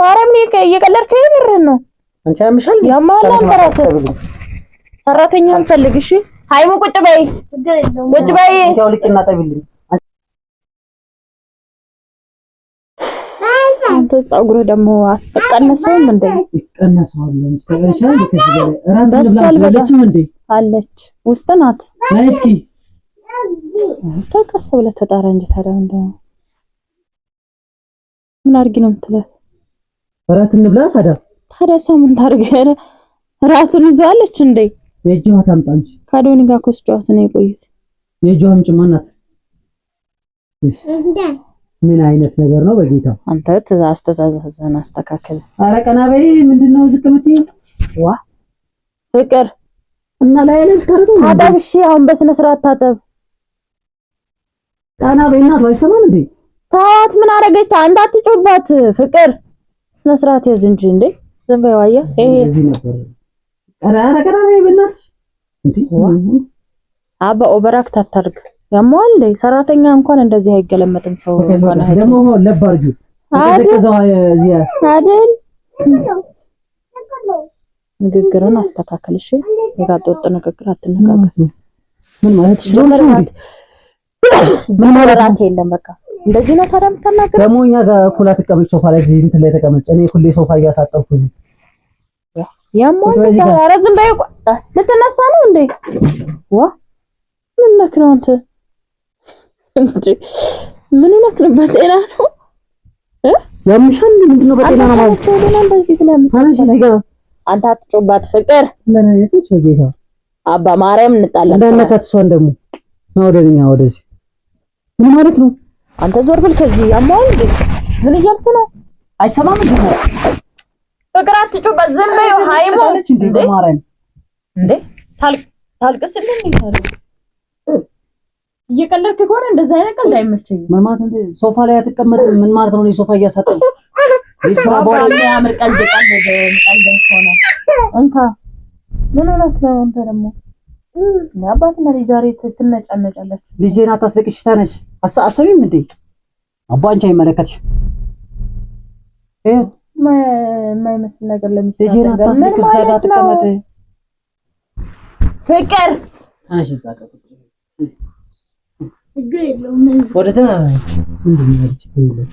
ማርያም እየቀለድከኝ ብርህን ነው አንቺ ያምሻል ያማላ አንተራስ ሰራተኛን ፈልግ እሺ ሃይሙ ቁጭ በይ ቁጭ በይ ያው ልቅና ጠብልኝ አንተ ጸጉር ደግሞ አትቀነሰውም እንዴ ይቀነሰዋል ምስተበሻል ከዚህ ጋር እራት ልብላችሁ እንዴ አለች ውስጥ ናት ነይ እስኪ ተቀስ ብለህ ተጣራ እንጂ ታዲያ እንደው ምን አድርጊ ነው የምትለው እራት እንብላ ታዲያ እሷ ምን ታርገ ራሱን ይዘዋለች እንዴ የጆዋ ታምጣንጂ ካዶኒ ጋር ኮስጫት ነው የቆየት የጆዋም ጭማናት ምን አይነት ነገር ነው በጌታ አንተ አስተዛዘዝህን አስተካክል ኧረ ቀና በይ ምንድነው ዝቅ የምትይው ዋ ፍቅር እና ላይ ላይ ታረዱ ታጠብ እሺ አሁን በስነ ስርዓት ታጠብ ቀና በይ እናት አይሰማም እንዴ ታዋት ምን አረገች አንተ አትጮባት ፍቅር ስነ ስርዓት ያዝ እንጂ እንዴ ዝም በይ ዋያ ይሄ እዚህ ነበር ኧረ ቀና በይ በእናትሽ እንዴ አባ ኦቨራክት አታርግ ያሟል ሰራተኛ እንኳን እንደዚህ አይገለመጥም ሰው እንኳን አይደለም ደሞ ለባርጁ ተከዘው እዚህ አይደል ንግግርን አስተካክል እሺ የጋጠወጥ ንግግር አትነጋገር ምን ማለት ነው ምን ማለት የለም በቃ እንደዚህ ነው ታዲያ የምትናገረው ደሞ እኛ ጋር ኩላ ተቀመጭ ሶፋ ላይ እዚህ እንትን ላይ ተቀመጭ እኔ ሁሌ ሶፋ እያሳጠብኩ እዚህ ያሟል ኧረ ዝም በይ ልትነሳ ነው እንዴ ዋ ምን ነክ ነው አንተ እንዴ ምን ነክ ነው በጤና ነው ያምሻል ምንድነው በጤና ነው ማለት ነው እንደዚህ ብለም ታነሽ እዚህ ጋር አንተ አትጮባት ፍቅር ምን አይነት ነው ጌታ አባ ማርያም እንጣላለን እንደነካት ሷን ደግሞ ነው ወደኛ ወደዚህ ምን ማለት ነው አንተ ዞር ብል ከዚህ ያማው እንዴ ምን እያልኩ ነው አይሰማም እንዴ ፍቅር አትጮባት ዝም በይ ሃይሞ እንዴ በማርያም እንዴ ታልቅስልኝ ይታረግ እየቀለድክ ከሆነ እንደዛ አይነት ቀልድ አይመቸኝም ምን ማለት ነው ሶፋ ላይ አትቀመጥም ምን ማለት ነው ሶፋ እያሳጠብኩ ይስራ ቦሌ ያምር ቀልድ ከሆነ እንካ ምን ሆነህ ነው አንተ ደግሞ ለአባት ነው ዛሬ ትነጫነጫለች ልጄን አታስለቅሽ ታነሽ አሰቢም እንዴ አባንቻ ይመለከትሽ ማይመስል ነገር ለምሳሌ ልጄን አታስለቅሽ ዘጋ ተቀመጥ ፍቅር አንቺ ዘጋ ችግር የለውም ወደዛ ምንድነው ችግር የለም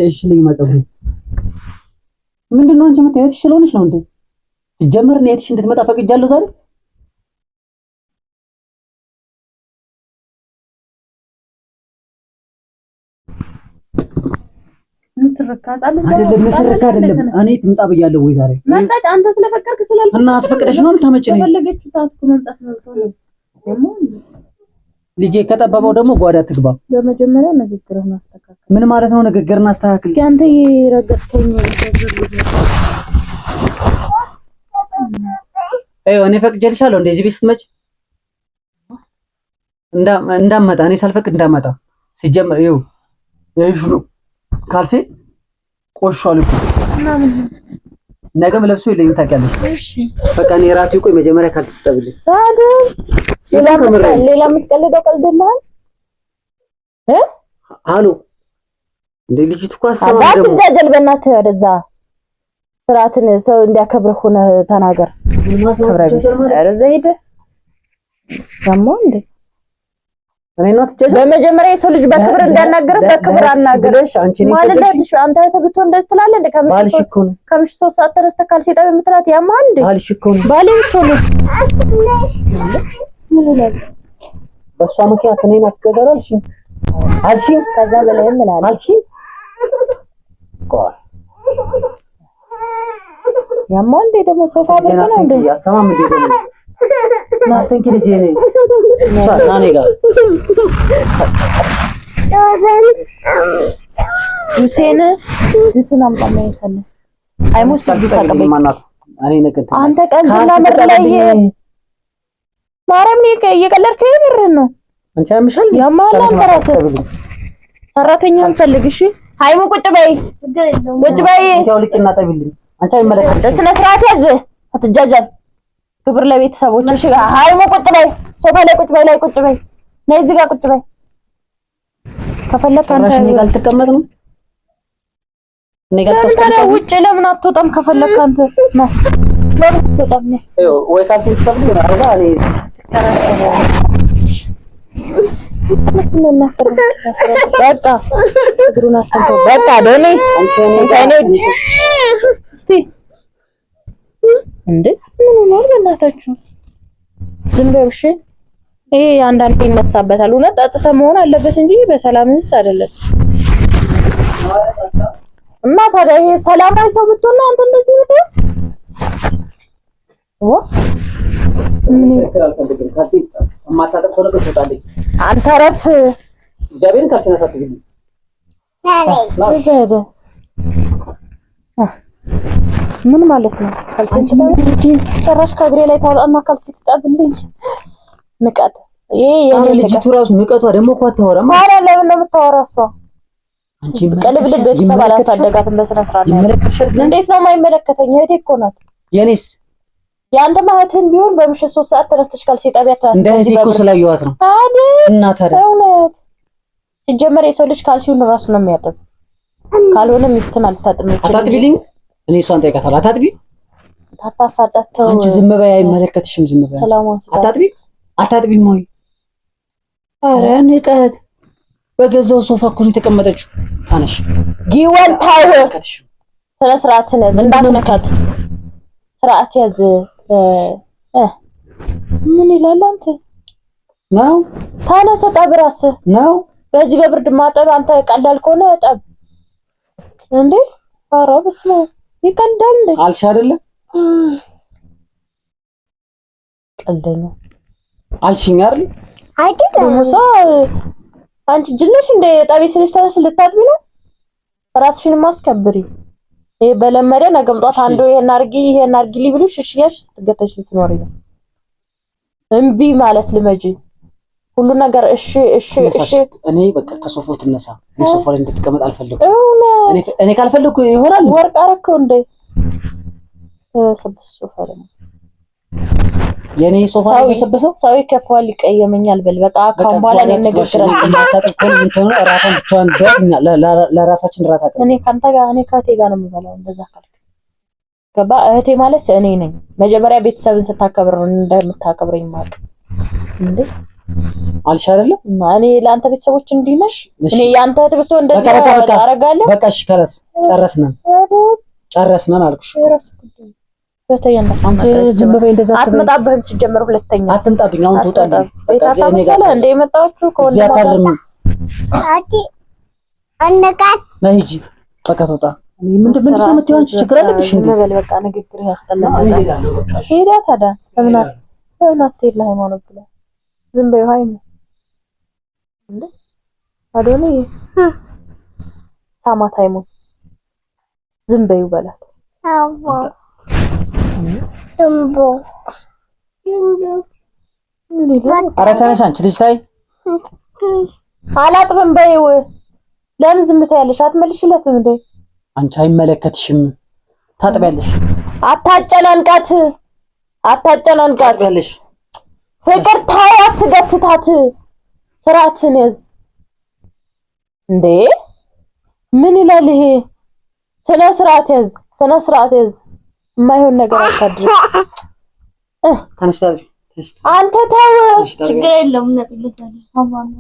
እሺ ልኝ ማጠብኝ ምንድነው አንቺ የምትያትሽ ስለሆነሽ ነው እንዴ ሲጀመር ነው የትሽ እንድትመጣ ፈቅጃለሁ ዛሬ አይደለም እኔ ትምጣ ብያለሁ ወይ ዛሬ መጣች አንተ ስለፈቀድክ ስላልኩ እና አስፈቅደሽ ነው የምታመጪኝ ፈለገችው ሰዓት እኮ መምጣት ነው ደግሞ ልጄ ከጠበበው ደግሞ ጓዳ ትግባ በመጀመሪያ ንግግርህን አስተካክል ምን ማለት ነው ንግግርህን አስተካክል እስኪ አንተ ይረገጥከኝ እኔ ፈቅጄልሻለሁ እንደዚህ ቤት ስትመጪ እንዳመጣ እኔ ሳልፈቅድ እንዳመጣ ሲጀመር ይኸው ይኸው ካልሲ ቆሽሿል እኮ ነገም ለብሶ ይለኝ ታውቂያለሽ እሺ በቃ እኔ ራሴ ቆይ መጀመሪያ ካልሲ ትጠብልኝ ሌላ የምትቀልደው ቀልድልሃል አሎ እንዴ ልጅቱ እኮ አሰማ ደግሞ አትጃጀል በእናትህ ወደዛ ስርዓትን ሰው እንዲያከብርህ ሆነ ተናገር ከብራቢስ አረዘ ሄደ ደግሞ እንዴ እኔ ነው ተጃጀል በመጀመሪያ የሰው ልጅ በክብር እንዲያናገርህ በክብር አናገርሽ አንቺ ነኝ ማለት አንተ ተብቶ እንደዚህ ትላለህ እንደ ከምሽ 3 ሰዓት ተነስተህ ካልሲጣ በመጥራት ያማል እንዴ ባልሽ እኮ ነው ባሌን ቶሎ በሷ ምክንያት እኔን አትገደራልሽ አልሽ ከዛ በላይ እምላለሁ አልሽ ቆይ ያማል እንዴ ደግሞ ሶፋ በቃ ነው እንዴ ያሰማም እንዴ ደግሞ ማተንኪ ልጅ ነኝ ናኔ ጋር ሁሴን ሁሴን አምጣማ ይሰለ አይሙስ ተቀበል ማናት እኔ ነቀጥ አንተ ቀንና ምር ላይ ማርያም እየቀለድከኝ ብርህን ነው አንቺ ያምሻል ያማል አንተራስ ሰራተኛን ፈልግ እሺ ሃይሙ ቁጭ በይ ቁጭ በይ ያው ልቅና ጠብልኝ አንቺ አይመለከትሽ ስነ ስርዓት ያዝ አትጃጃል ክብር ለቤተሰቦች እሺ ሃይሙ ቁጭ በይ ሶፋ ላይ ቁጭ በይ ላይ ቁጭ በይ ነይ እዚህ ጋር ቁጭ በይ ከፈለክ አንተ እኔ ጋር ልትቀመጥ ነው እኔ ጋር ተስቀምጠው ውጭ ለምን አትወጣም? ከፈለክ አንተ ነው ለምን አትወጣም? ወይ ካልሲ ተብሎ አርባ እኔ በቃ እግሩን አስተንተው በቃ ደኔ አንቺ እስቲ እንዴ ምን ነው በእናታችሁ ዝም በይው እሺ። ይሄ አንዳንዴ ይነሳበታል። እውነት ጠጥተ መሆን አለበት እንጂ በሰላምስ አይደለም። እና ታዲያ ይሄ ሰላማዊ ሰው ብትሆን አንተ እንደዚህ ብትሆን ምን ይከራከራል? ካልሲ ማታጠቅ ሆነ ከተጣለኝ አንተ ረፍ እግዚአብሔርን ካልሲ ነሳትልኝ ታዲያ ምን ማለት ነው? ካልሲ ጭራሽ ከእግሬ ላይ ታውጣና ካልሲ ትጠብልኝ። ንቀት ይሄ የኔ ልጅቱ ራሱ ንቀቷ ደግሞ እኮ አታወራም። ታዲያ ለምን ነው የምታወራው እሷ? አንቺ ቀልብልብ ቤተሰብ አላሳደጋትም በስነ ስርዓት ነው። እንዴት ነው የማይመለከተኝ? እህቴ እኮ ናት። የኔስ ያንተ ማህተን ቢሆን በምሽት 3 ሰዓት ተነስተሽ ካልሲ ጠቢያት ታስ እንደ እህቴ እኮ ስላየኋት ነው አይደል? እና ታዲያ እውነት ሲጀመር የሰው ልጅ ካልሲውን ራሱ ነው የሚያጥብ። ካልሆነ ሚስትን አልታጥም ይችላል። አታጥቢልኝ እኔ እሷን ጠይቃታለሁ። አታጥቢ ታታፋጣተው አንቺ ዝም በይ፣ አይመለከትሽም። ዝም በይ አታጥቢ አታጥቢም ወይ? ኧረ ንቀት በገዛው ሶፋ እኮ ነው የተቀመጠችው። ታነሽ ጊወንታው ስነ ስርዓትን ያዝ እንዳትነካት። ስርዓት ያዝ። ምን ይላል አንተ ነው? ታነሰ ጠብራስ ነው። በዚህ በብርድ ማጠብ አንተ ቀላል ከሆነ ጠብ እንዴ! ኧረ በስመ አብ ይቀልዳል እንዴ አልሽ አይደለ? ቀልደኛ አልሽኝ አይደል? ሙሳ አንቺ ጅልሽ እንደ ጠቢ ስልሽ ተነሽ ልታጥቢ ነው። ራስሽን ማስከብሪ። ይሄ በለመደ ነገምጧት አንዱ ይሄን አርጊ ሊብሉሽ እሺያሽ ስትገተሽ ልትኖሪ ነው። እምቢ ማለት ልመጂ ሁሉ ነገር እሺ። እኔ በቃ ከሶፋው ትነሳ። እኔ ሶፋው ላይ እንድትቀመጥ አልፈልግም። እኔ ካልፈልኩ ይሆናል። ወርቅ አረከው እንደ ሰብስ ሶፋ ላይ የኔ ሶፋ ላይ ተሰበሰው ሰው ይከፋዋል፣ ይቀየመኛል። በል በቃ ካም በኋላ እኔ ነገርኩኝ። እንዳታጠቆል እንትን ራታን ብቻዋን ለራሳችን ራታ እኔ ካንተ ጋር እኔ ካቴ ጋር ነው የምበላው። እንደዛ ካልክ ገባ። እህቴ ማለት እኔ ነኝ። መጀመሪያ ቤተሰብን ስታከብር ነው እንደምታከብረኝ ማለት እንዴ አልሽ አይደለ? እኔ ለአንተ ቤተሰቦች እንዲነሽ እኔ ያንተ እህት ብትሆን እንደዛ አደርጋለሁ። በቃ እሺ ከላስ ጨረስነን አልኩሽ። ሁለተኛ አንተ ዝም በይ። እንደዛ አትመጣብህም። ሲጀመር ሁለተኛ አትምጣብኝ። አሁን ትወጣለህ። በቃ እኔ ጋር እንደ የመጣችሁ ከሆነ አቂ አንቃት ነይ ሂጂ። በቃ ትወጣ። ምንድን ነው የምትይው አንቺ? ችግር አለብሽ እንዴ? በል በቃ ንግግር ያስጠላል። ሄዳ ታዲያ ለምን አትሄድ? ለሃይማኖት ብላ ዝም በይ። ሃይማ እንዴ አዶኒ ሳማት ሃይማ ዝም በይው በላት። አዎ ደምቦ ኧረ ተነሽ አንቺ ልጅ ታይ። አላጥብም በይው። ለምን ዝም ትያለሽ? አትመልሽለትም እንዴ? አንቺ አይመለከትሽም። ታጥቢያለሽ። አታጨናንቃት ያለሽ ፍቅር ታያት ገትታት። ስርዓትን ያዝ እንዴ! ምን ይላል ይሄ? ስነ ስርዓት ያዝ። የማይሆን ነገር አታድርግ። ተነስታለች። አንተ ተው፣ ችግር የለውም።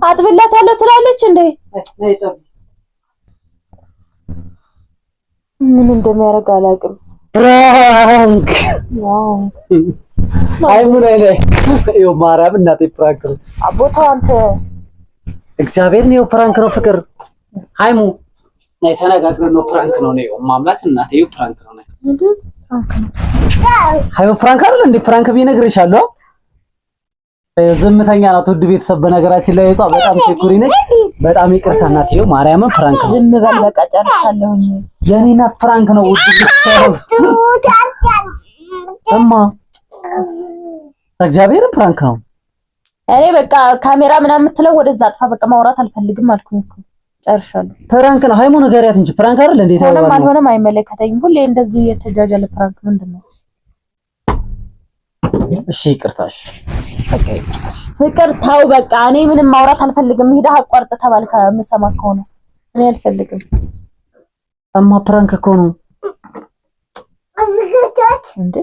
አጥብላታለሁ ትላለች እንዴ? ምን እንደሚያደርግ አላውቅም። ፍራንክ አይሙን አይለ ይኸው ማርያም እናቴ ፍራንክ ነው። አቦታው አንተ እግዚአብሔር ነው። ፍራንክ ነው ፍቅር ሃይሙ ናይ ተነጋግረን ነው። ፍራንክ ነው ነው ማምላክ እናቴ ይኸው ፍራንክ ነው ነው ሃይሙ ፍራንክ አይደል እንዴ? ፍራንክ ቢነግርሻለሁ። ዝምተኛ ናት። ውድ ቤተሰብ በነገራችን ላይ ወጣ በጣም ሴኩሪ ነች። በጣም ይቅርታ እናቴ ይኸው ማርያምን ፍራንክ ነው። ዝም በል በቃ ጨርሻለሁኝ። የኔ ናት ፍራንክ ነው። ውድ ቤተሰብ እማ እግዚአብሔር ፍራንክ ነው። እኔ በቃ ካሜራ ምናምን የምትለው ወደዛ አጥፋ። በቃ ማውራት አልፈልግም አልኩኝ እኮ ጨርሻለሁ። ፍራንክ ነው። ሃይሙ ነገሪያት እንጂ ፍራንክ አይደል እንዴ? ታውቃለህ አልሆነም አይመለከተኝም። ሁሌ እንደዚህ የተጃጃለ ፍራንክ ምንድነው? እሺ ይቅርታሽ ፍቅር ታው በቃ እኔ ምንም ማውራት አልፈልግም። ሄደህ አቋርጥ ተባልከ የምሰማ ከሆነ እኔ አልፈልግም። እማ ፕራንክ እኮ ነው እንዴ።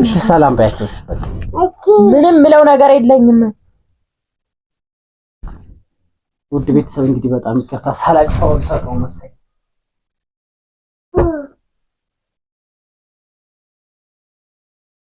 እሺ ሰላም ባያችሁ። ምንም ምለው ነገር የለኝም። ውድ ቤተሰብ እንግዲህ በጣም ይቅርታ ሳላውቀው ሰጠው መሰለኝ።